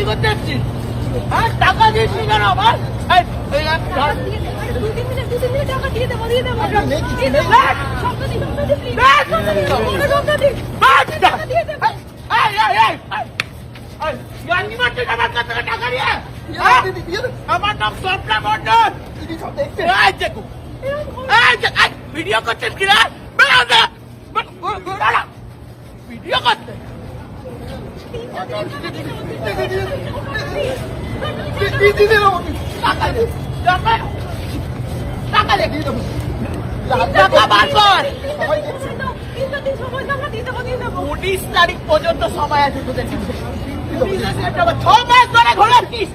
করতে এসছিস? হ্যাঁ, টাকা দিয়েছিস কেন আমার? আমার নাম স্বপ্না মন্ডল। ভিডিও করছেন কিনা? ভিডিও করতে উনিশ তারিখ পর্যন্ত সময় আছে তোদের। 6 মাস ধরে ঘোরাচ্ছিস,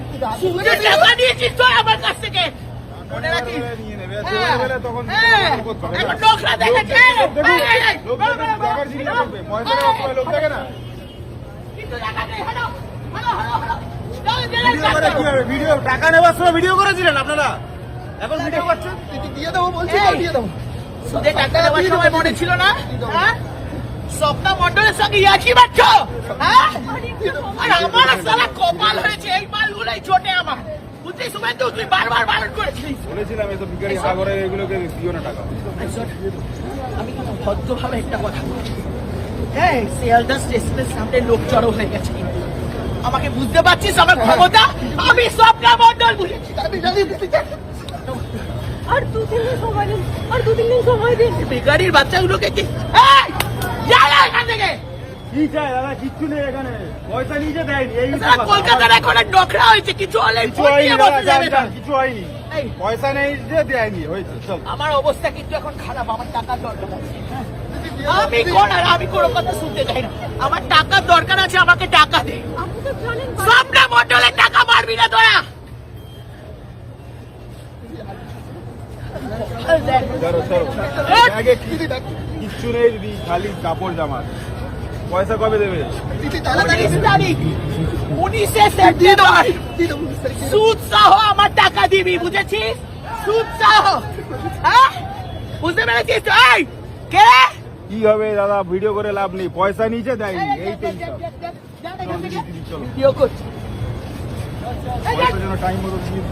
টাকা নিয়েছিস তো আমার কাছ থেকে। মনে রাখিস, এখন লোকরা দেখেছে। টাকা নেওয়ার সময় ভিডিও করেছিলেন আপনারা, এখন ভিডিও করছেন? দিয়ে দেবো বলছি, দিয়ে দেবো। টাকা নেওয়ার সময় মনে ছিল না? স্বপ্না মন্ডলের সঙ্গে ইয়াকি মারছ? আর আমার সারা কপাল হয়েছে, এই মালগুলোই চটে আমার। বুঝলি শুভেন্দু, তুই বারবার বারণ করেছিস। বলেছিলাম এসব ভিখারি সাগরে এগুলোকে দিও না টাকা। আমি কিন্তু ভদ্রভাবে একটা কথা বলছি। হ্যাঁ, শিয়ালদা স্টেশনের সামনে লোক জড়ো হয়ে গেছে। আমাকে বুঝতে পারছিস আমার ক্ষমতা? আমি স্বপ্না মন্ডল বুঝেছি। আর 2-3 দিন সময় দিন, আর 2-3 দিন সময় দিন। বেকারির বাচ্চাগুলোকে কি এখান থেকে কি চাই দাদা? কিচ্ছু নেই এখানে, পয়সা নিজে দেয়নি। এই কলকাতার এখন নোকরা হয়েছে, কিছু হলে কিছু হয়নি, পয়সা নেই যে দেয়নি, হয়েছে। আমার অবস্থা কিন্তু এখন খারাপ, আমার টাকার দরকার আছে। আমি কোন আর আমি কোনো কথা শুনতে চাই না, আমার টাকার দরকার আছে, আমাকে টাকা দে। স্বপ্না মন্ডলের টাকা মারবি না তোরা। কিচ্ছু নেই দিদি, খালি কাপড় জামা। পয়সা কবে দেবে? 19 তারিখ, 19শে সেপ্টেম্বর সুদ সহ আমার টাকা দিবি, বুঝেছিস? সুদ সহ। হ্যাঁ, বুঝতে পেরেছিস? এই কে কি হবে দাদা, ভিডিও করে লাভ নেই, পয়সা নিচে দেয়নি। এই তো চলো, ভিডিও করছি। টাইম মতো দিয়ে